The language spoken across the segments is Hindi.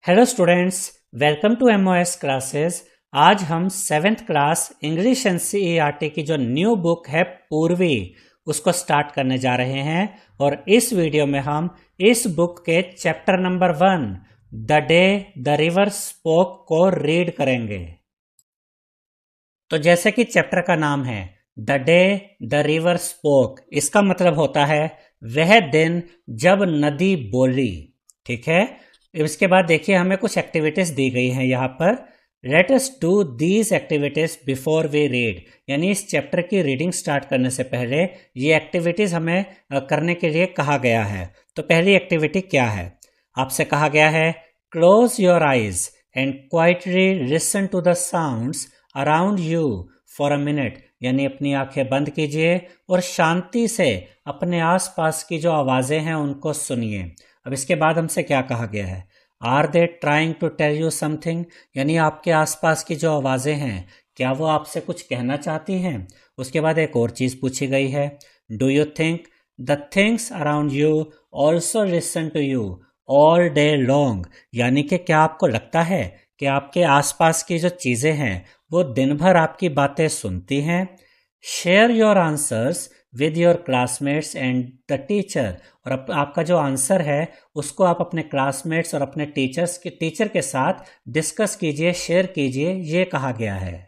Hello students, welcome to MOS classes. आज हम 7th क्लास इंग्लिश एनसीईआरटी की जो न्यू बुक है पूर्वी, उसको स्टार्ट करने जा रहे हैं। और इस वीडियो में हम इस बुक के chapter number 1 the day the river spoke को रीड करेंगे। तो जैसे कि चैप्टर का नाम है the day the river spoke, इसका मतलब होता है वह दिन जब नदी बोली। ठीक है। इसके बाद देखिए हमें कुछ एक्टिविटीज दी गई हैं यहाँ पर। Let us do these activities before we read, यानी इस चैप्टर की रीडिंग स्टार्ट करने से पहले ये एक्टिविटीज हमें करने के लिए कहा गया है। तो पहली एक्टिविटी क्या है? आपसे कहा गया है close your eyes and quietly listen to the sounds around you for a minute, यानी अपनी आंखें बंद कीजिए और शांति से अपने आसपास की जो आवाज़ें हैं उनको सुनिए। अब इसके बाद हमसे क्या कहा गया है? Are they trying to tell you something, यानी आपके आसपास की जो आवाज़ें हैं क्या वो आपसे कुछ कहना चाहती हैं? उसके बाद एक और चीज़ पूछी गई है, do you think the things around you also listen to you all day long, यानी कि क्या आपको लगता है कि आपके आसपास की जो चीज़ें हैं वो दिन भर आपकी बातें सुनती हैं? Share your answers with your classmates and the teacher, और आपका जो आंसर है उसको आप अपने क्लासमेट्स और अपने टीचर के साथ डिस्कस कीजिए, शेयर कीजिए, ये कहा गया है।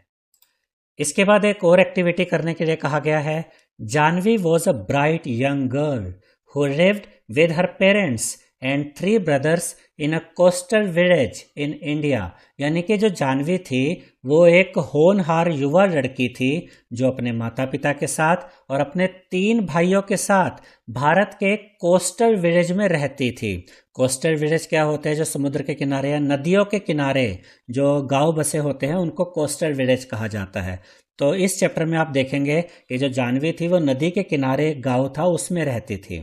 इसके बाद एक और एक्टिविटी करने के लिए कहा गया है, Janvi was a bright young girl who lived with her parents and 3 brothers in a coastal village in India, यानी कि जो जानवी थी वो एक होनहार युवा लड़की थी जो अपने माता पिता के साथ और अपने 3 भाइयों के साथ भारत के कोस्टल विलेज में रहती थी। कोस्टल विलेज क्या होते हैं? जो समुद्र के किनारे या नदियों के किनारे जो गांव बसे होते हैं उनको कोस्टल विलेज कहा जाता है। तो इस चैप्टर में आप देखेंगे कि जो जानवी थी वो नदी के किनारे गांव था उसमें रहती थी।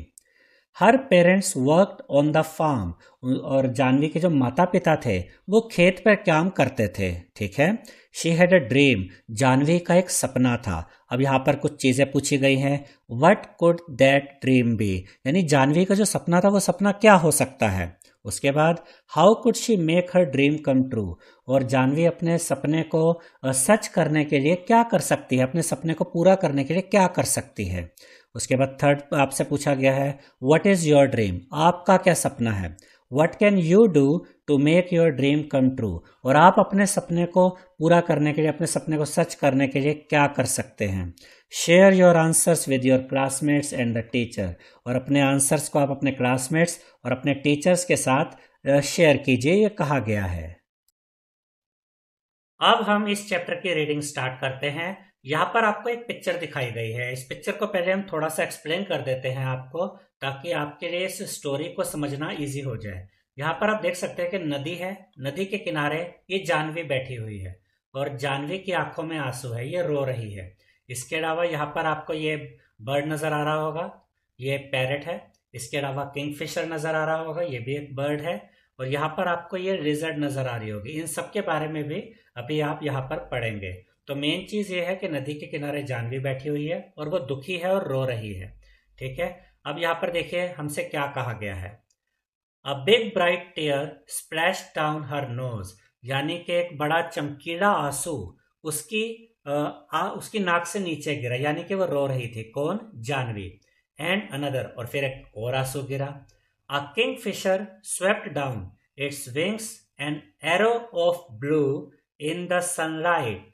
Her parents worked on the farm, और जानवी के जो माता पिता थे वो खेत पर काम करते थे। ठीक है। She had a dream, Janvi का एक सपना था। अब यहाँ पर कुछ चीज़ें पूछी गई हैं, what could that dream be, यानी जानवी का जो सपना था वो सपना क्या हो सकता है। उसके बाद how could she make her dream come true, और जानवी अपने सपने को सच करने के लिए क्या कर सकती है, अपने सपने को पूरा करने के लिए क्या कर सकती है। उसके बाद थर्ड आपसे पूछा गया है, व्हाट इज़ योर ड्रीम, आपका क्या सपना है। What can you do to make your dream come true, और आप अपने सपने को पूरा करने के लिए, अपने सपने को सच करने के लिए क्या कर सकते हैं। Share your answers with your classmates and the teacher, और अपने आंसर्स को आप अपने क्लासमेट्स और अपने टीचर्स के साथ शेयर कीजिए, ये कहा गया है। अब हम इस चैप्टर की रीडिंग स्टार्ट करते हैं। यहाँ पर आपको एक पिक्चर दिखाई गई है। इस पिक्चर को पहले हम थोड़ा सा एक्सप्लेन कर देते हैं आपको, ताकि आपके लिए इस स्टोरी को समझना इजी हो जाए। यहाँ पर आप देख सकते हैं कि नदी है, नदी के किनारे ये जानवी बैठी हुई है और जानवी की आंखों में आंसू है, ये रो रही है। इसके अलावा यहाँ पर आपको ये बर्ड नजर आ रहा होगा, ये पैरट है। इसके अलावा किंगफिशर नजर आ रहा होगा, ये भी एक बर्ड है। और यहाँ पर आपको ये लिजर्ड नजर आ रही होगी। इन सब के बारे में भी अभी आप यहाँ पर पढ़ेंगे। तो मेन चीज ये है कि नदी के किनारे जानवी बैठी हुई है और वो दुखी है और रो रही है। ठीक है। अब यहाँ पर देखिए हमसे क्या कहा गया है, a big bright tear splash down her nose, यानी कि एक बड़ा चमकीला आंसू उसकी उसकी नाक से नीचे गिरा, यानी कि वो रो रही थी। कौन? जानवी। एंड अनदर, और फिर एक और आंसू गिरा। A kingfisher swept down its wings an arrow of blue in the sunlight,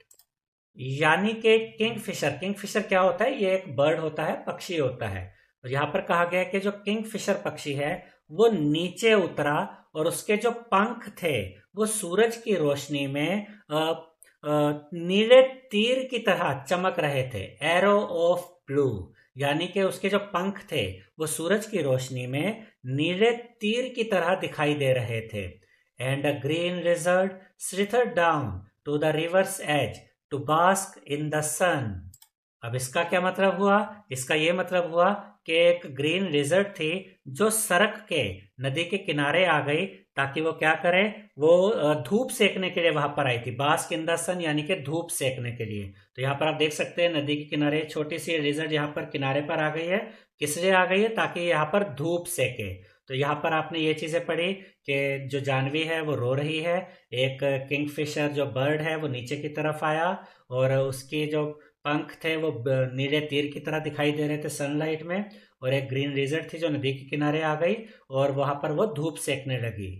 यानी कि किंग फिशर क्या होता है? ये एक बर्ड होता है, पक्षी होता है। और यहाँ पर कहा गया है कि जो किंग फिशर पक्षी है वो नीचे उतरा और उसके जो पंख थे वो सूरज की रोशनी में नीले तीर की तरह चमक रहे थे। एरो ऑफ ब्लू, यानी कि उसके जो पंख थे वो सूरज की रोशनी में नीले तीर की तरह दिखाई दे रहे थे। And a green lizard slithered down to the river's edge to bask in the sun. अब इसका क्या मतलब हुआ? इसका ये मतलब हुआ कि एक ग्रीन लिजर्ड थी जो सरक के नदी के किनारे आ गई, ताकि वो क्या करे, वो धूप सेकने के लिए वहां पर आई थी। बास्क इन द सन यानी कि धूप सेकने के लिए। तो यहाँ पर आप देख सकते हैं नदी के किनारे छोटी सी लिजर्ड यहाँ पर किनारे पर आ गई है। किस लिए आ गई है? ताकि यहाँ पर धूप सेके। तो यहाँ पर आपने ये चीज़ें पढ़ी कि जो जानवी है वो रो रही है, एक किंगफिशर जो बर्ड है वो नीचे की तरफ आया और उसकी जो पंख थे वो नीले तीर की तरह दिखाई दे रहे थे सनलाइट में, और एक ग्रीन लिजर्ड थी जो नदी के किनारे आ गई और वहां पर वो धूप सेकने लगी।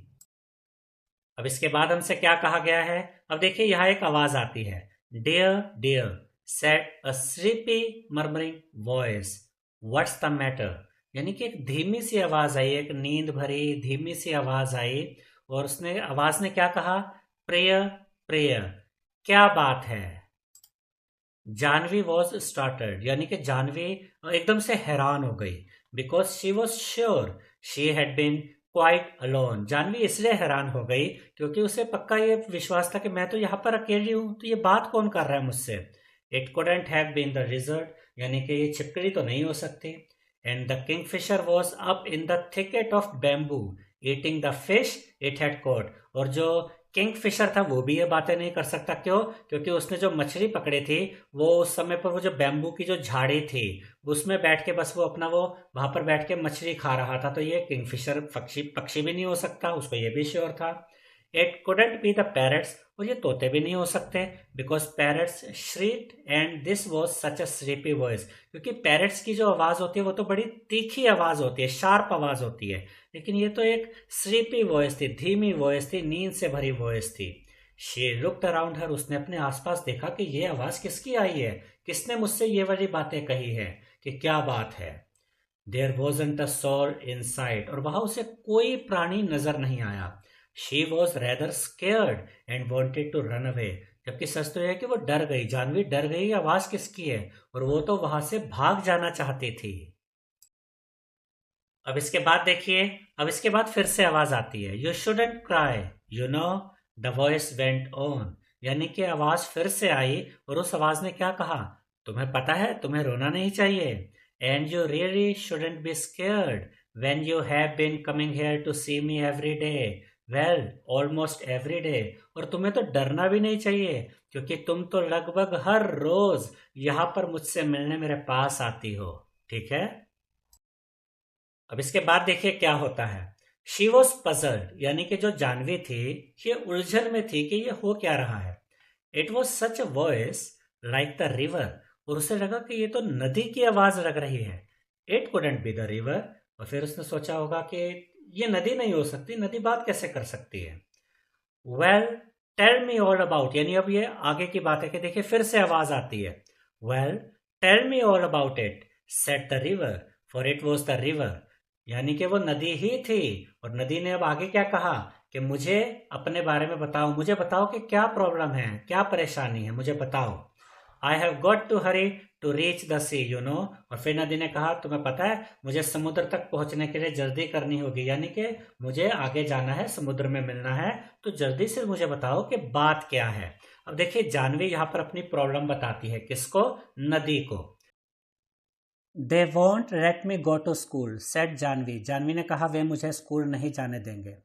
अब इसके बाद हमसे क्या कहा गया है, अब देखिए यहाँ एक आवाज आती है, dear dear said a sleepy murmuring voice, what's the matter. यानी कि एक धीमी सी आवाज आई, एक नींद भरी धीमी सी आवाज आई, और उसने आवाज ने क्या कहा, प्रेयर प्रेयर, क्या बात है। जानवी वॉज स्टार्टेड, यानी कि जानवी एकदम से हैरान हो गई, because she was sure she had been quite alone. Janvi इसलिए हैरान हो गई क्योंकि उसे पक्का ये विश्वास था कि मैं तो यहाँ पर अकेली हूं, तो ये बात कौन कर रहा है मुझसे। It couldn't have been the lizard, यानी कि ये छिपकली तो नहीं हो सकती। And the kingfisher was up in the thicket of bamboo eating the fish it had caught. और जो किंगफिशर था वो भी ये बातें नहीं कर सकता, क्यों, क्योंकि उसने जो मछली पकड़ी थी वो उस समय पर वो जो बैम्बू की जो झाड़ी थी उसमें बैठ के बस वो अपना वो वहां पर बैठ के मछली खा रहा था। तो ये किंगफिशर पक्षी पक्षी भी नहीं हो सकता, उसको ये भी श्योर था। It couldn't be the parrots, और ये तोते भी नहीं हो सकते, because parrots screech and this was such a sleepy voice. क्योंकि पैरट्स की जो आवाज होती है वो तो बड़ी तीखी आवाज होती है, शार्प आवाज होती है, लेकिन ये तो एक स्लीपी वॉइस थी, धीमी वॉइस थी, नींद से भरी वॉइस थी। शी लुक्ड अराउंड हर, उसने अपने आसपास देखा कि ये आवाज किसकी आई है, किसने मुझसे ये वाली बातें कही है, कि क्या बात है। There wasn't a soul in sight, और वहां उसे कोई प्राणी नजर नहीं आया। She was rather scared and wanted to run away, जबकि सच तो यह है कि वो डर गई, जानवी डर गई, आवाज किसकी है, और वो तो वहां से भाग जाना चाहती थी। अब इसके बाद देखिए, अब इसके बाद फिर से आवाज आती है, you shouldn't cry you know, the voice went on. यानी कि आवाज फिर से आई और उस आवाज ने क्या कहा, तुम्हें पता है तुम्हें रोना नहीं चाहिए। And you really shouldn't be scared when you have been coming here to see me every day, well almost every day. और तुम्हें तो डरना भी नहीं चाहिए क्योंकि तुम तो लगभग हर रोज यहां पर मुझसे मिलने मेरे पास आती हो, ठीक है। अब इसके बाद देखिए क्या होता है, शी वॉज पजल्ड, यानी कि जो जानवी थी ये उलझन में थी कि ये हो क्या रहा है। It was such a voice like the river, और उसे लगा कि ये तो नदी की आवाज लग रही है। It couldn't be the river, और फिर उसने सोचा होगा कि ये नदी नहीं हो सकती, नदी बात कैसे कर सकती है। Well tell me all about, यानी अब ये आगे की बात है कि देखिए फिर से आवाज आती है, well tell me all about it said the river, for it was the river. यानी कि वो नदी ही थी, और नदी ने अब आगे क्या कहा कि मुझे अपने बारे में बताओ, मुझे बताओ कि क्या प्रॉब्लम है, क्या परेशानी है, मुझे बताओ। I have got to hurry to reach the sea you know. और फिर नदी ने कहा तुम्हें पता है मुझे समुद्र तक पहुंचने के लिए जल्दी करनी होगी, यानी कि मुझे आगे जाना है, समुद्र में मिलना है, तो जल्दी से मुझे बताओ कि बात क्या है। अब देखिए जानवी यहाँ पर अपनी प्रॉब्लम बताती है, किसको, नदी को। They won't let me go to school said Janvi, Janvi ने कहा वे मुझे स्कूल नहीं जाने देंगे।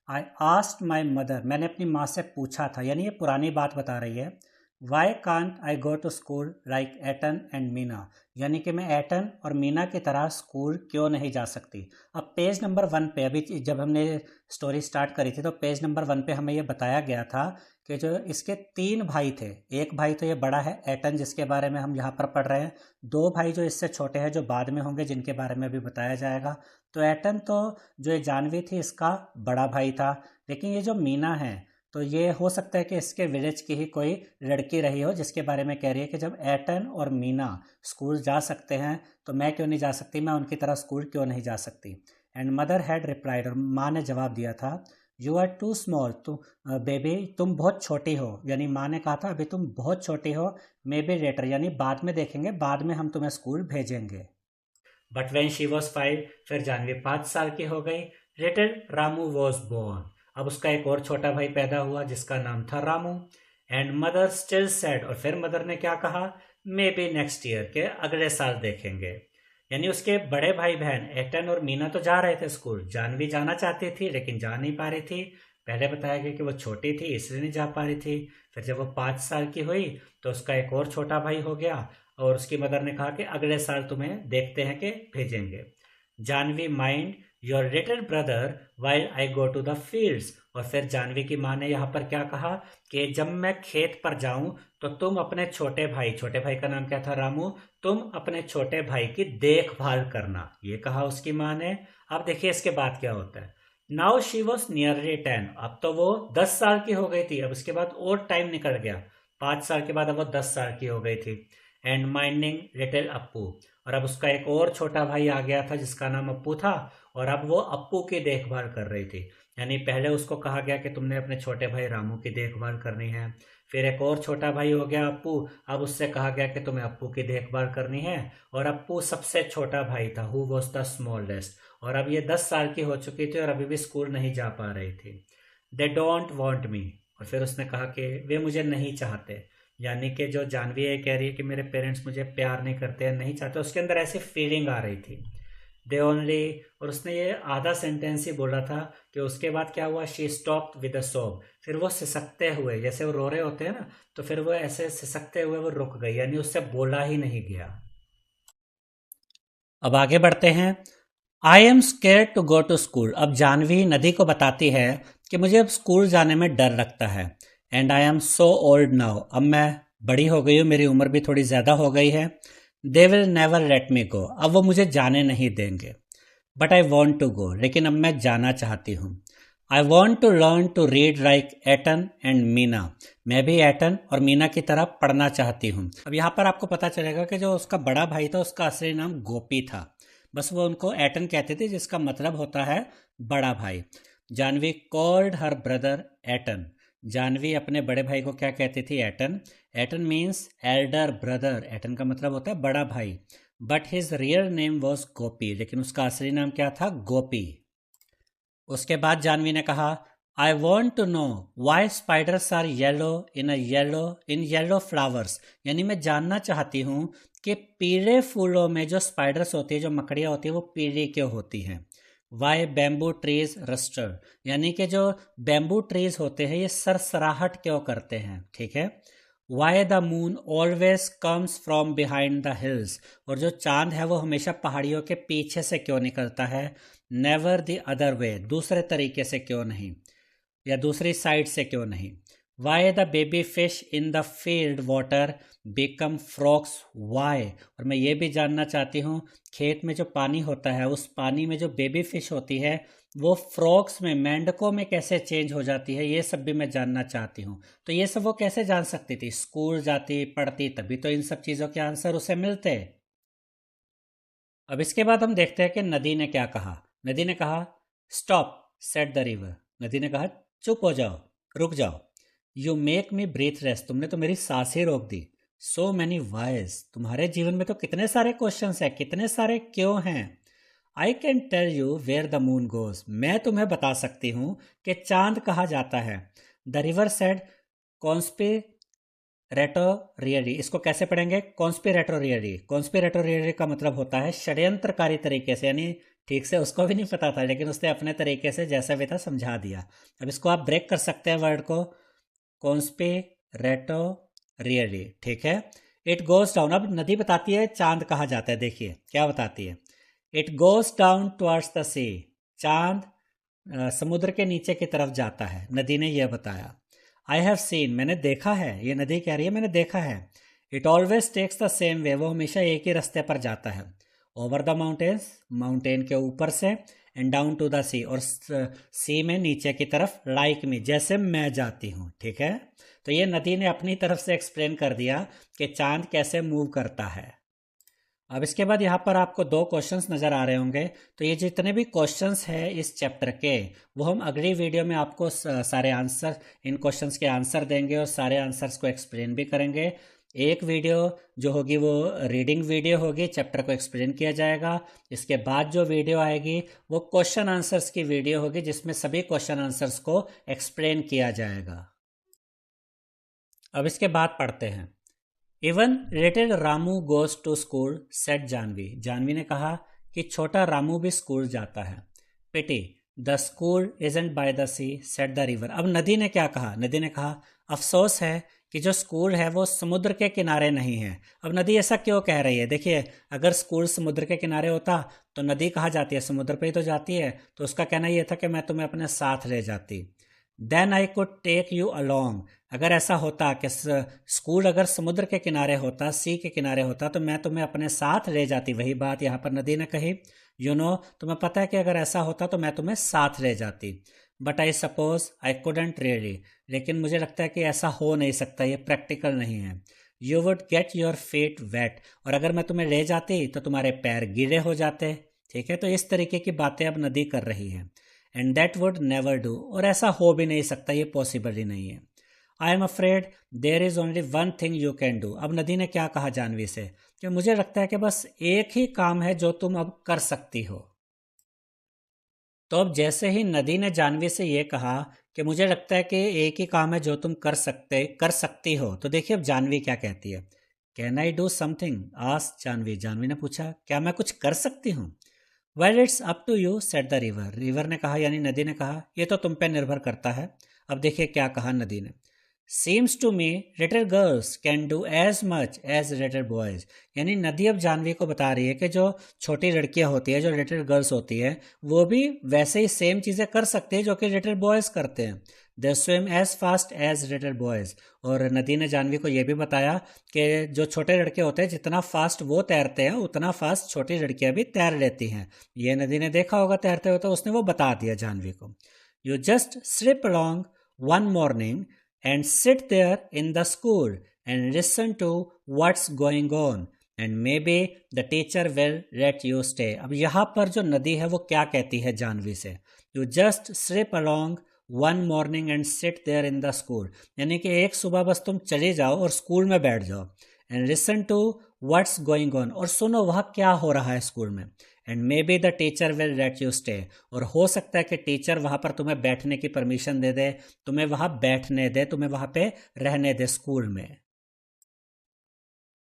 आई आस्क्ड माई मदर, मैंने अपनी माँ से पूछा था, यानी ये पुरानी बात बता रही है। Why can't I go to school like Eton and Meena, यानी कि मैं एटन और मीना की तरह स्कूल क्यों नहीं जा सकती। अब पेज नंबर 1 पे, अभी जब हमने स्टोरी स्टार्ट करी थी तो पेज नंबर 1 पे हमें ये बताया गया था कि जो इसके 3 भाई थे, एक भाई तो ये बड़ा है एटन जिसके बारे में हम यहाँ पर पढ़ रहे हैं, 2 भाई जो इससे छोटे हैं जो बाद में होंगे जिनके बारे में भी बताया जाएगा। तो एटन तो जो ये जानवी थी इसका बड़ा भाई था, लेकिन ये जो मीना है तो ये हो सकता है कि इसके विलेज की ही कोई लड़की रही हो जिसके बारे में कह रही है कि जब एटन और मीना स्कूल जा सकते हैं तो मैं क्यों नहीं जा सकती, मैं उनकी तरह स्कूल क्यों नहीं जा सकती। एंड मदर हैड रिप्लाइड, और माँ ने जवाब दिया था, यू आर टू स्मॉल, तू बेबी तुम बहुत छोटी हो, यानी माँ ने कहा था अभी तुम बहुत छोटी हो, मे बी लेटर, यानी बाद में देखेंगे, बाद में हम तुम्हें स्कूल भेजेंगे। बट वेन शी वॉज 5, फिर जानवी 5 साल की हो गई। लिटिल रामू वॉज बोर्न, अब उसका एक और छोटा भाई पैदा हुआ जिसका नाम था Ramu. And mother still said, और फिर मदर ने क्या कहा, मे बी नेक्स्ट ईयर, के अगले साल देखेंगे। यानी उसके बड़े भाई बहन एटन और मीना तो जा रहे थे स्कूल, जानवी जाना चाहती थी लेकिन जा नहीं पा रही थी। पहले बताया गया कि वो छोटी थी इसलिए नहीं जा पा रही थी। फिर जब वो 5 साल की हुई तो उसका एक और छोटा भाई हो गया, और उसकी मदर ने कहा कि अगले साल तुम्हें देखते हैं कि भेजेंगे। Janvi mind your little brother while I go to the fields. और फिर जानवी की माँ ने यहाँ पर क्या कहा कि जब मैं खेत पर जाऊं तो तुम अपने छोटे भाई का नाम क्या था, रामू, तुम अपने छोटे भाई की देखभाल करना, ये कहा उसकी माँ ने। अब देखिए इसके बाद क्या होता है। नाउ शी वॉज नियरली 10, अब तो वो 10 साल की हो गई थी। अब इसके बाद और टाइम निकल गया, 5 साल के बाद अब वो 10 साल की हो गई थी। एंड माइंडिंग लिटिल अप्पू, और अब उसका एक और छोटा भाई आ गया था जिसका नाम अप्पू था, और अब वो अप्पू की देखभाल कर रही थी। यानी पहले उसको कहा गया कि तुमने अपने छोटे भाई रामू की देखभाल करनी है, फिर एक और छोटा भाई हो गया अप्पू, अब उससे कहा गया कि तुम्हें अप्पू की देखभाल करनी है, और अप्पू सबसे छोटा भाई था, हु वॉज द स्मॉलेस्ट। और अब ये 10 साल की हो चुकी थी और अभी भी स्कूल नहीं जा पा रही थी। दे डोंट वॉन्ट मी, और फिर उसने कहा कि वे मुझे नहीं चाहते। यानी कि जो जानवी है कह रही है कि मेरे पेरेंट्स मुझे प्यार नहीं करते हैं, नहीं चाहते, उसके अंदर ऐसी फीलिंग आ रही थी। दे ओनली, और उसने ये आधा सेंटेंस ही बोला था कि उसके बाद क्या हुआ, she stop with a sob, फिर वो सिसकते हुए, जैसे वो रो रहे होते हैं ना, तो फिर वो ऐसे सिसकते हुए वो रुक गई, यानी उससे बोला ही नहीं गया। अब आगे बढ़ते हैं। I am scared to go to school. अब जानवी नदी को बताती है कि मुझे अब स्कूल जाने में डर लगता है। And I am so old now, अब मैं बड़ी हो गई हूँ, मेरी उम्र भी थोड़ी ज़्यादा हो गई है। They will never let me go, अब वो मुझे जाने नहीं देंगे। But I want to go, लेकिन अब मैं जाना चाहती हूँ। I want to learn to read like Eton and Meena, मैं भी एटन और मीना की तरह पढ़ना चाहती हूँ। अब यहाँ पर आपको पता चलेगा कि जो उसका बड़ा भाई था उसका असली नाम गोपी था, बस वो उनको एटन कहते थे, जिसका मतलब होता है बड़ा भाई। Janvi called her brother Ettan, Janvi अपने बड़े भाई को क्या कहती थी, Ettan. Ettan means elder brother, Ettan का मतलब होता है बड़ा भाई। But his real name was Gopi, लेकिन उसका असली नाम क्या था, गोपी। उसके बाद जानवी ने कहा, I want to know why spiders are yellow in yellow flowers, यानी मैं जानना चाहती हूँ कि पीले फूलों में जो स्पाइडर्स होती है, जो मकड़ियाँ होती है, वो पीली क्यों होती हैं। वाई बैम्बू ट्रीज रस्टर, यानी कि जो बैम्बू ट्रीज होते हैं ये सरसराहट क्यों करते हैं, ठीक है। Why the moon always comes from behind the hills, और जो चांद है वो हमेशा पहाड़ियों के पीछे से क्यों निकलता है। नेवर द अदर वे, दूसरे तरीके से क्यों नहीं, या दूसरी साइड से क्यों नहीं। Why the baby fish in the field water become frogs, why, और मैं ये भी जानना चाहती हूँ खेत में जो पानी होता है उस पानी में जो बेबी फिश होती है वो फ्रॉक्स में, मेंढकों में कैसे चेंज हो जाती है, ये सब भी मैं जानना चाहती हूँ। तो ये सब वो कैसे जान सकती थी, स्कूल जाती पढ़ती तभी तो इन सब चीज़ों के आंसर उसे मिलते। अब इसके बाद हम देखते हैं कि नदी ने क्या कहा। नदी ने कहा, स्टॉप सेट द रिवर, नदी ने कहा चुप हो जाओ, रुक जाओ। You make me breathless, तुमने तो मेरी सांसें रोक दी। सो मैनी वाइज, तुम्हारे जीवन में तो कितने सारे क्वेश्चंस हैं, कितने सारे क्यों हैं। I can tell you where the moon goes, मैं तुम्हें बता सकती हूँ कि चांद कहाँ जाता है। द रिवर सेड कॉन्स्पिरेटोरियली, इसको कैसे पढ़ेंगे, कॉन्स्पिरेटोरियली। कॉन्स्पिरेटोरियली का मतलब होता है षड्यंत्रकारी तरीके से, यानी ठीक से उसको भी नहीं पता था लेकिन उसने अपने तरीके से जैसा भी था समझा दिया। अब इसको आप ब्रेक कर सकते हैं वर्ड को, कॉन्स्पिरेटोरियली, ठीक है। इट गोज डाउन, अब नदी बताती है चांद कहाँ जाता है, देखिए क्या बताती है। It goes down towards the sea, चांद समुद्र के नीचे की तरफ जाता है, नदी ने यह बताया। आई हैव सीन, मैंने देखा है, ये नदी कह रही है मैंने देखा है। It always takes the same way, वो हमेशा एक ही रास्ते पर जाता है। ओवर द माउंटेन्स, माउंटेन के ऊपर से, एंड डाउन टू द सी, और सी में नीचे की तरफ, लाइक मी, जैसे मैं जाती हूँ, ठीक है। तो ये नदी ने अपनी तरफ से एक्सप्लेन कर दिया कि चांद कैसे मूव करता है। अब इसके बाद यहाँ पर आपको दो क्वेश्चंस नज़र आ रहे होंगे, तो ये जितने भी क्वेश्चंस हैं इस चैप्टर के वो हम अगली वीडियो में आपको सारे आंसर, इन क्वेश्चंस के आंसर देंगे और सारे आंसर्स को एक्सप्लेन भी करेंगे। एक वीडियो जो होगी वो रीडिंग वीडियो होगी, चैप्टर को एक्सप्लेन किया जाएगा। इसके बाद जो वीडियो आएगी वो क्वेश्चन आंसर्स की वीडियो होगी जिसमें सभी क्वेश्चन आंसर्स को एक्सप्लेन किया जाएगा। अब इसके बाद पढ़ते हैं। Even little Ramu goes to school said Janvi, Janvi ने कहा कि छोटा रामू भी स्कूल जाता है। Pity, the school isn't by the sea said the river. अब नदी ने क्या कहा? नदी ने कहा अफसोस है कि जो स्कूल है वो समुद्र के किनारे नहीं है। अब नदी ऐसा क्यों कह रही है? देखिए, अगर स्कूल समुद्र के किनारे होता तो नदी कहाँ जाती है? समुद्र पे ही तो जाती है। तो उसका कहना ये था कि मैं तुम्हें अपने साथ ले जाती। Then I could take you along. अगर ऐसा होता कि स्कूल अगर समुद्र के किनारे होता, सी के किनारे होता, तो मैं तुम्हें अपने साथ ले जाती। वही बात यहाँ पर नदी ने कही। तुम्हें पता है कि अगर ऐसा होता तो मैं तुम्हें साथ ले जाती। But I suppose I couldn't really. लेकिन मुझे लगता है कि ऐसा हो नहीं सकता, ये प्रैक्टिकल नहीं है। You would get your feet wet. और अगर मैं तुम्हें ले जाती तो तुम्हारे पैर गीले हो जाते। ठीक है, तो इस तरीके की बातें अब नदी कर रही है। And that would never do. और ऐसा हो भी नहीं सकता, ये पॉसिबल ही नहीं है। I am afraid there is only one thing you can do. अब नदी ने क्या कहा जानवी से? कि मुझे लगता है कि बस एक ही काम है जो तुम अब कर सकती हो। तो अब जैसे ही नदी ने जानवी से ये कहा कि मुझे लगता है कि एक ही काम है जो तुम कर सकती हो, तो देखिए अब जानवी क्या कहती है। Can I do something? Asked Janvi. Janvi ने पूछा क्या मैं कुछ कर सकती हूँ? Well it's up to you said the river. River ने कहा, यानी नदी ने कहा, ये तो तुम पे निर्भर करता है। अब देखिए क्या कहा नदी ने। Seems to me little girls can do as much as little boys. यानी नदी अब जानवी को बता रही है कि जो छोटी लड़कियां होती है, जो लिटिल गर्ल्स होती है, वो भी वैसे ही सेम चीज़ें कर सकती है जो कि लिटिल बॉयज करते हैं। They swim as fast as little boys. और नदी ने जानवी को यह भी बताया कि जो छोटे लड़के होते हैं, जितना फास्ट वो तैरते हैं उतना फास्ट छोटी लड़कियां भी तैर लेती हैं। ये नदी ने देखा होगा तैरते हुए, तो उसने वो बता दिया जानवी को। You just slip along one morning and sit there in the school and listen to what's going on and maybe the teacher will let you stay। अब यहाँ पर जो नदी है वो क्या कहती है जानवी से? You just slip along one morning and sit there in the school। यानी कि एक सुबह बस तुम चले जाओ और स्कूल में बैठ जाओ। and listen to what's going on, और सुनो वहाँ क्या हो रहा है स्कूल में। And may be the teacher will let you stay. और हो सकता है कि टीचर वहाँ पर तुम्हें बैठने की परमिशन दे दे, तुम्हें वहाँ बैठने दे, तुम्हें वहाँ पे रहने दे स्कूल में।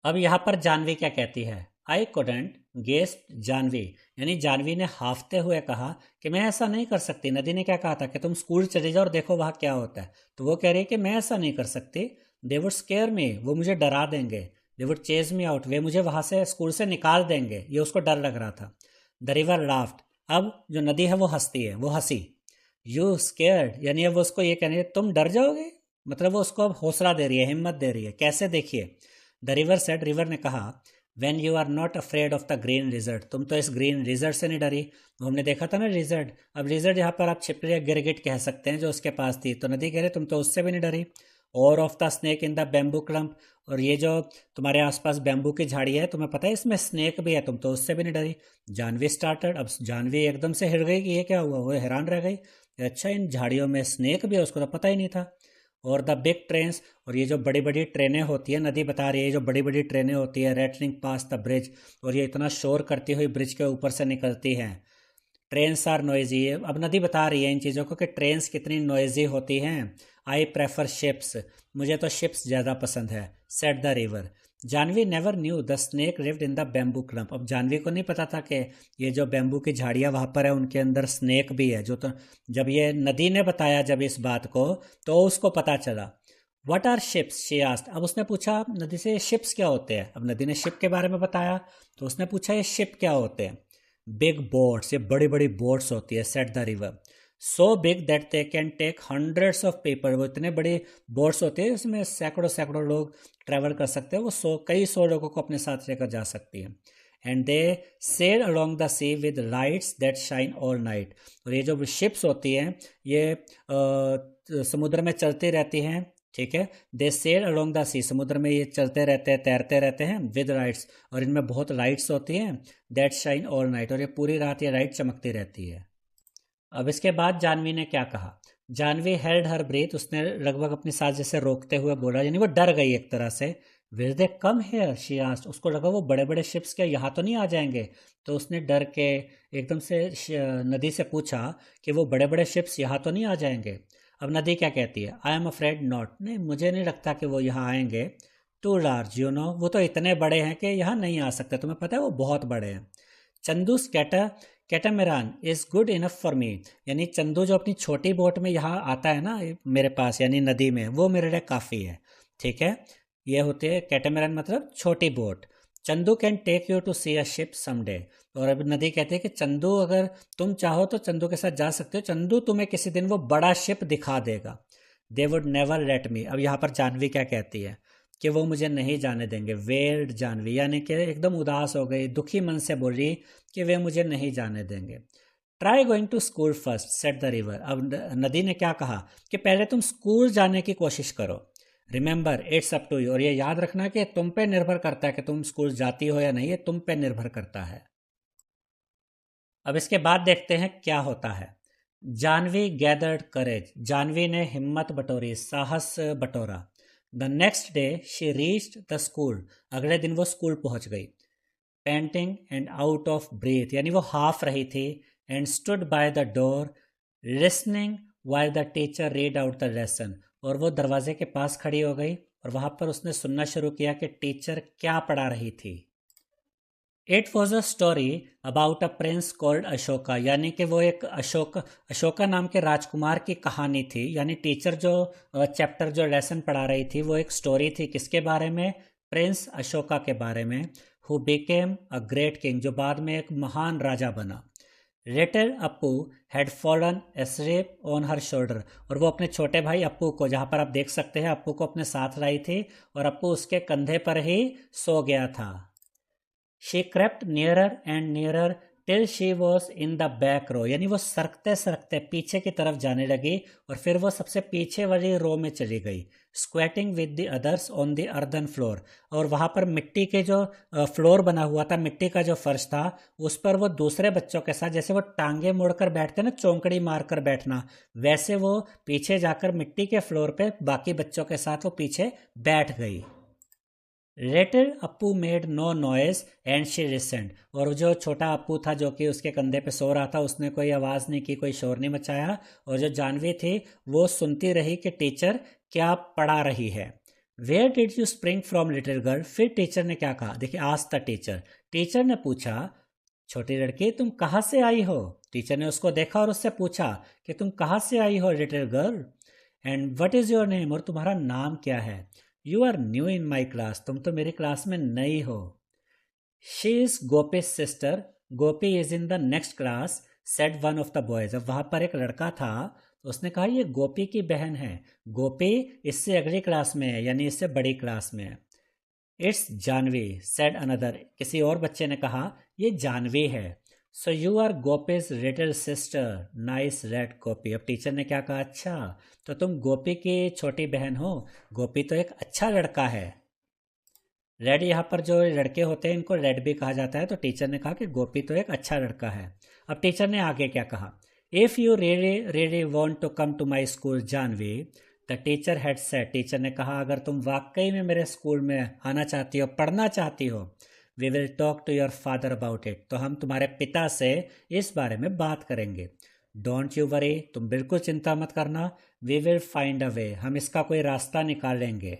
अब यहाँ पर जानवी क्या कहती है? I couldn't guess Janvi. यानी जानवी ने हाफते हुए कहा कि मैं ऐसा नहीं कर सकती। नदी ने क्या कहा था कि तुम स्कूल चले जाओ और देखो वहाँ क्या होता है। तो वो कह रही है कि मैं ऐसा नहीं कर सकती। They would scare me. वो मुझे डरा देंगे। They would chase me out. वे मुझे वहाँ से स्कूल से निकाल देंगे। ये उसको डर लग रहा था। The river laughed. अब जो नदी है वो हंसती है, वो हंसी। यू स्केयर्ड, यानी अब उसको ये कहने तुम डर जाओगे, मतलब वो उसको अब हौसला दे रही है, हिम्मत दे रही है। कैसे? देखिए, द रिवर सेड। रिवर ने कहा when you are not afraid of the green lizard. तुम तो इस ग्रीन लिजर्ड से नहीं डरी। हमने देखा था ना लिजर्ड। अब लिजर्ड यहाँ पर आप छिपकली या गिरगिट कह सकते हैं जो उसके पास थी। तो नदी कह रहे तुम तो उससे भी नहीं डरी। और of the snake in the bamboo clump. और ये जो तुम्हारे आसपास बैम्बू की झाड़ी है, तुम्हें पता है इसमें स्नेक भी है, तुम तो उससे भी नहीं डरी। जानवी स्टार्टेड। अब जानवी एकदम से हिल गई कि ये क्या हुआ। वो हैरान रह गई, अच्छा इन झाड़ियों में स्नेक भी है, उसको तो पता ही नहीं था। और द बिग ट्रेन्स। और ये जो बड़ी बड़ी ट्रेनें होती है, नदी बता रही है, जो बड़ी बड़ी ट्रेनें होती है, रेटलिंग पास द ब्रिज। और ये इतना शोर करती हुई ब्रिज के ऊपर से निकलती हैं। Trains are noisy. अब नदी बता रही है इन चीज़ों को कि ट्रेन्स कितनी नॉइजी होती हैं। I prefer ships. मुझे तो शिप्स ज़्यादा पसंद है। Said the river. Janvi never knew the snake lived in the bamboo clump. अब जानवी को नहीं पता था कि ये जो बैम्बू की झाड़ियाँ वहाँ पर है उनके अंदर स्नेक भी है। जो तो जब ये नदी ने बताया जब इस बात को, तो उसको पता चला। What are ships she asked. अब उसने पूछा नदी से शिप्स क्या होते हैं। अब नदी ने शिप के बारे में बताया, तो उसने पूछा ये शिप क्या होते हैं। बिग बोट्स, ये बड़ी बड़ी बोट्स होती है। Said the river. So big that they can take hundreds of people. वो इतने बड़ी बोट्स होती है, इसमें सैकड़ों सैकड़ों लोग ट्रैवल कर सकते हैं। वो कई सौ लोगों को अपने साथ लेकर जा सकती है। And they sail along the sea with lights that shine all night. और ये जो शिप्स होती हैं ये समुद्र में चलती रहती हैं। ठीक है, दे सेल अलोंग द सी। समुद्र में ये चलते रहते हैं, तैरते रहते हैं। विद लाइट्स, और इनमें बहुत लाइट्स होती हैं। दैट शाइन ऑल नाइट, और ये पूरी रात ये लाइट चमकती रहती है। अब इसके बाद जानवी ने क्या कहा? Janvi held her breath. उसने लगभग अपनी सांस जैसे रोकते हुए बोला, यानी वो डर गई एक तरह से। Will they come here she asked. उसको लगा वो बड़े बड़े शिप्स क्या यहाँ तो नहीं आ जाएंगे? तो उसने डर के एकदम से नदी से पूछा कि वो बड़े बड़े शिप्स यहाँ तो नहीं आ जाएंगे? अब नदी क्या कहती है? I am afraid not. नहीं, मुझे नहीं लगता कि वो यहाँ आएंगे। Too large you know. वो तो इतने बड़े हैं कि यहाँ नहीं आ सकते, तुम्हें पता है वो बहुत बड़े हैं। Chandu scatter catamaran is good enough for me, यानी चंदू जो अपनी छोटी बोट में यहाँ आता है ना मेरे पास, यानी नदी में, वो मेरे लिए काफ़ी है। ठीक है, ये होते हैं कैटामरान मतलब छोटी boat. Chandu can take you to see a ship someday, और अब नदी कहते हैं कि चंदू अगर तुम चाहो तो चंदू के साथ जा सकते हो, चंदू तुम्हें किसी दिन वो बड़ा शिप दिखा देगा। दे वुड नेवर लेट मी, अब यहाँ पर जानवी क्या कहती है कि वो मुझे नहीं जाने देंगे। वेल्ड जानवी, यानी कि एकदम उदास हो गई, दुखी मन से बोल रही कि वे मुझे नहीं जाने देंगे। Try going to school first said the river, अब नदी ने क्या कहा कि पहले तुम स्कूल जाने की कोशिश करो। Remember it's up to you, और ये याद रखना कि तुम पे निर्भर करता है कि तुम स्कूल जाती हो या नहीं, ये तुम पे निर्भर करता है। अब इसके बाद देखते हैं क्या होता है। जानवी गैदर्ड करेज, जानवी ने हिम्मत बटोरी, साहस बटोरा। The next day she reached the school, अगले दिन वो स्कूल पहुंच गई। Painting and out of breath, यानी वो हाफ रही थी। And stood by the door listening while the teacher read out the lesson, और वो दरवाजे के पास खड़ी हो गई और वहां पर उसने सुनना शुरू किया कि टीचर क्या पढ़ा रही थी। It was a story about a prince called Ashoka, यानी कि वो एक अशोका नाम के राजकुमार की कहानी थी। यानी टीचर जो चैप्टर जो लेसन पढ़ा रही थी वो एक स्टोरी थी, किसके बारे में? प्रिंस अशोका के बारे में। Who became a great king, जो बाद में एक महान राजा बना। Little Appu had fallen asleep on her shoulder, और वो अपने छोटे भाई अप्पू को, जहाँ पर आप देख सकते हैं अप्पू को अपने साथ लाई थी और अप्पू उसके कंधे पर ही सो गया था। She crept nearer and nearer till she was in the back row, यानी वो सरकते सरकते पीछे की तरफ जाने लगी और फिर वो सबसे पीछे वाली रो में चली गई। Squatting with the others on the earthen floor, और वहाँ पर मिट्टी के जो फ्लोर बना हुआ था, मिट्टी का जो फर्श था, उस पर वो दूसरे बच्चों के साथ, जैसे वो टांगे मोड़कर बैठते ना, चौंकड़ी मारकर बैठना, वैसे वो पीछे जाकर मिट्टी के फ्लोर पे बाकी बच्चों के साथ वो पीछे बैठ गई। Little Appu made no noise and she listened, और जो छोटा अप्पू था जो कि उसके कंधे पे सो रहा था, उसने कोई आवाज़ नहीं की, कोई शोर नहीं मचाया, और जो जानवी थी वो सुनती रही कि टीचर क्या पढ़ा रही है। Where did you spring from little girl, फिर टीचर ने क्या कहा, देखिए आज द टीचर, टीचर ने पूछा छोटी लड़की तुम कहाँ से आई हो। टीचर ने उसको देखा और उससे पूछा कि तुम कहाँ से आई हो little girl, and what is your name, और तुम्हारा नाम क्या है। You are new in my class, तुम तो मेरी क्लास में नई हो। She is Gopi sister, Gopi is in the next class said one of the boys, अब वहाँ पर एक लड़का था तो उसने कहा ये गोपी की बहन है, गोपी इससे अगली क्लास में है, यानी इससे बड़ी क्लास में है। इट्स जानवी सेड अनदर, किसी और बच्चे ने कहा ये जानवी है। So you are Gopi's little sister, nice red Gopi, अब टीचर ने क्या कहा, अच्छा तो तुम गोपी की छोटी बहन हो, गोपी तो एक अच्छा लड़का है। रेड यहाँ पर जो लड़के होते हैं इनको रेड भी कहा जाता है, तो टीचर ने कहा कि गोपी तो एक अच्छा लड़का है। अब टीचर ने आगे क्या कहा, if you really really want to come to my school Janvi, the teacher had said, teacher ने कहा अगर तुम वाकई में मेरे स्कूल में आना चाहती हो, पढ़ना चाहती हो, we will talk to your father about it, तो हम तुम्हारे पिता से इस बारे में बात करेंगे। डोंट यू वरी, तुम बिल्कुल चिंता मत करना, वी विल फाइंड अ वे, हम इसका कोई रास्ता निकालेंगे।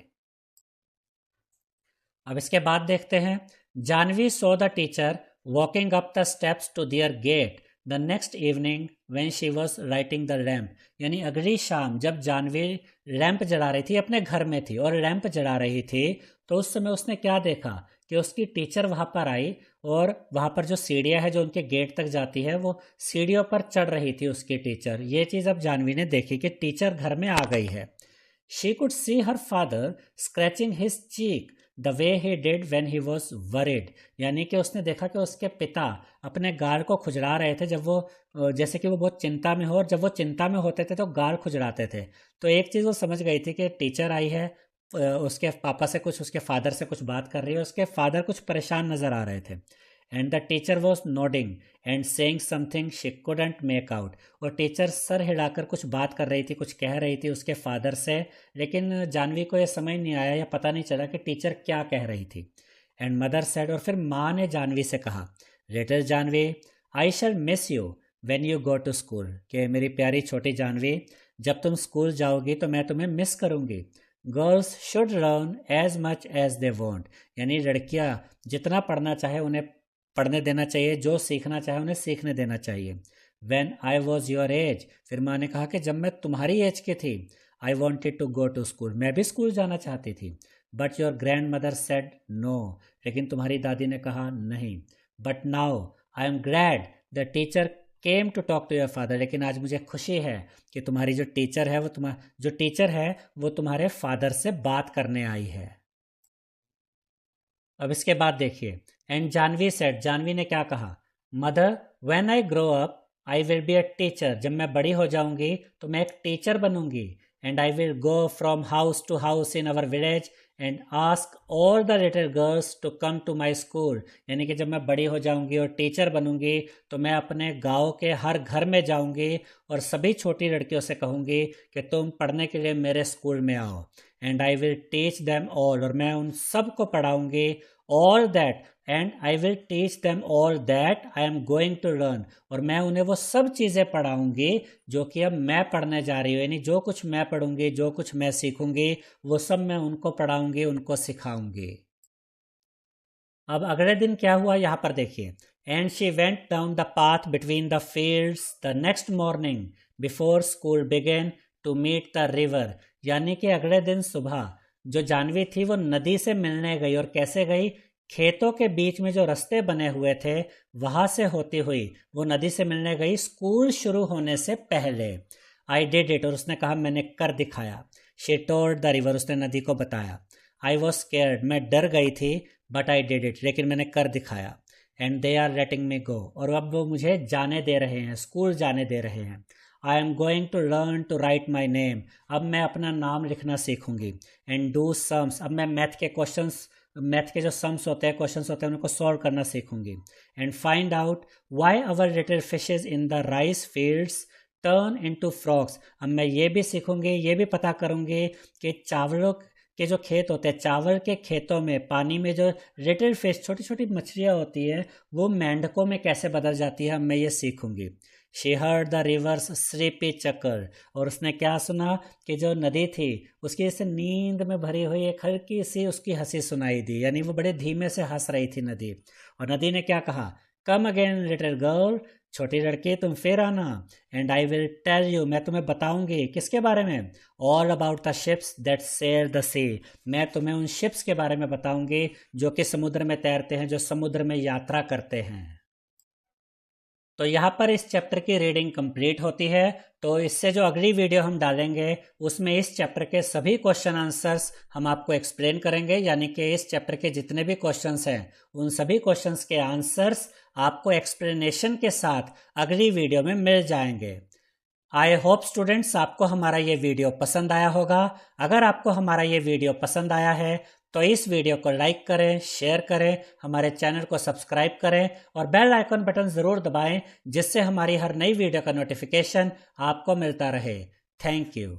अब इसके बाद देखते हैं, Janvi saw the teacher walking up the steps to their gate the next evening when she was lighting the lamp, यानी अगली शाम जब जानवी लैंप जला रही थी, अपने घर में थी और लैंप जला रही थी, तो उस समय उसने क्या देखा कि उसकी टीचर वहाँ पर आई और वहाँ पर जो सीढ़ियाँ है जो उनके गेट तक जाती है, वो सीढ़ियों पर चढ़ रही थी उसकी टीचर। ये चीज़ अब जानवी ने देखी कि टीचर घर में आ गई है। She could see her father scratching his cheek the way he did when he was worried, यानी कि उसने देखा कि उसके पिता अपने गाल को खुजला रहे थे जब वो, जैसे कि वो बहुत चिंता में हो, और जब वो चिंता में होते थे तो गाल खुजलाते थे। तो एक चीज़ वो समझ गई थी कि टीचर आई है, उसके पापा से कुछ, उसके फादर से कुछ बात कर रही है, उसके फादर कुछ परेशान नज़र आ रहे थे। And the teacher was nodding and saying something she couldn't make out, और टीचर सर हिलाकर कुछ बात कर रही थी, कुछ कह रही थी उसके फादर से, लेकिन जानवी को यह समझ नहीं आया या पता नहीं चला कि टीचर क्या कह रही थी। एंड मदर सेड, और फिर माँ ने जानवी से कहा, little Janvi I shall miss you when you go to school, कि मेरी प्यारी छोटी जानवी जब तुम स्कूल जाओगी तो मैं तुम्हें मिस करूँगी। Girls should learn as much as they want, यानी लड़कियाँ जितना पढ़ना चाहे उन्हें पढ़ने देना चाहिए, जो सीखना चाहे उन्हें सीखने देना चाहिए। When I was your age, फिर माँ ने कहा कि जब मैं तुम्हारी एज की थी, I wanted to go to school, मैं भी स्कूल जाना चाहती थी। But your grandmother said no, लेकिन तुम्हारी दादी ने कहा नहीं। But now I am glad the teacher came to talk to your father, लेकिन आज मुझे खुशी है कि तुम्हारी जो टीचर है वो तुम्हारे फादर से बात करने आई है। अब इसके बाद देखिए, एंड जानवी सेड, जानवी ने क्या कहा, mother when I grow up I will be a teacher, जब मैं बड़ी हो जाऊंगी तो मैं एक टीचर बनूंगी। And I will go from house to house in our village and ask all the little girls to come to my school, यानी कि जब मैं बड़ी हो जाऊंगी और टीचर बनूंगी तो मैं अपने गांव के हर घर में जाऊंगी और सभी छोटी लड़कियों से कहूंगी कि तुम पढ़ने के लिए मेरे स्कूल में आओ। And I will teach them all, और मैं उन सब को पढ़ाऊंगी all that, and I will teach them all that I am going to learn, और मैं उन्हें वो सब चीज़ें पढ़ाऊंगी जो कि अब मैं पढ़ने जा रही हूँ, यानी जो कुछ मैं पढ़ूंगी, जो कुछ मैं सीखूंगी, वो सब मैं उनको पढ़ाऊंगी, उनको सिखाऊंगी। अब अगले दिन क्या हुआ यहाँ पर देखिए, and she went down the path between the fields the next morning before school began to meet the river, यानी कि अगले दिन सुबह जो जानवी थी वो नदी से मिलने गई, और कैसे गई, खेतों के बीच में जो रास्ते बने हुए थे वहां से होती हुई वो नदी से मिलने गई स्कूल शुरू होने से पहले। आई डिड इट, और उसने कहा मैंने कर दिखाया। शी टोल्ड द रिवर, उसने नदी को बताया। आई वॉज स्केयर्ड, मैं डर गई थी, बट आई डिड इट, लेकिन मैंने कर दिखाया। एंड दे आर लेटिंग मी गो, और अब वो मुझे जाने दे रहे हैं, स्कूल जाने दे रहे हैं। I am going to learn to write my name, अब मैं अपना नाम लिखना सीखूंगी। एंड डू सम्स, अब मैं मैथ के जो सम्स होते हैं, क्वेश्चंस होते हैं, उनको सॉल्व करना सीखूंगी। And find out why our little fishes in the rice fields turn into frogs, अब मैं ये भी सीखूंगी, ये भी पता करूंगी कि चावलों के जो खेत होते हैं, चावल के खेतों में पानी में जो लिटिल फिश, छोटी छोटी मछलियाँ होती है, वो मेंढकों में कैसे बदल जाती है, मैं ये सीखूंगी। She heard the river's sleepy chuckle, और उसने क्या सुना कि जो नदी थी उसकी जैसे नींद में भरी हुई एक हल्की सी उसकी हंसी सुनाई दी, यानी वो बड़े धीमे से हंस रही थी नदी। और नदी ने क्या कहा, कम अगेन लिटिल गर्ल, छोटी लड़की तुम फिर आना। And I will tell you, मैं तुम्हें बताऊंगी, किसके बारे में, all about the ships that sail the sea, मैं तुम्हें उन शिप्स के बारे में बताऊंगी जो कि समुद्र में तैरते हैं, जो समुद्र में यात्रा करते हैं। तो यहाँ पर इस चैप्टर की रीडिंग कंप्लीट होती है। तो इससे जो अगली वीडियो हम डालेंगे उसमें इस चैप्टर के सभी क्वेश्चन आंसर्स हम आपको एक्सप्लेन करेंगे, यानी कि इस चैप्टर के जितने भी क्वेश्चंस हैं उन सभी क्वेश्चंस के आंसर्स आपको एक्सप्लेनेशन के साथ अगली वीडियो में मिल जाएंगे। आई होप स्टूडेंट्स आपको हमारा ये वीडियो पसंद आया होगा। अगर आपको हमारा ये वीडियो पसंद आया है तो इस वीडियो को लाइक करें, शेयर करें, हमारे चैनल को सब्सक्राइब करें और बेल आइकन बटन ज़रूर दबाएं, जिससे हमारी हर नई वीडियो का नोटिफिकेशन आपको मिलता रहे। Thank you.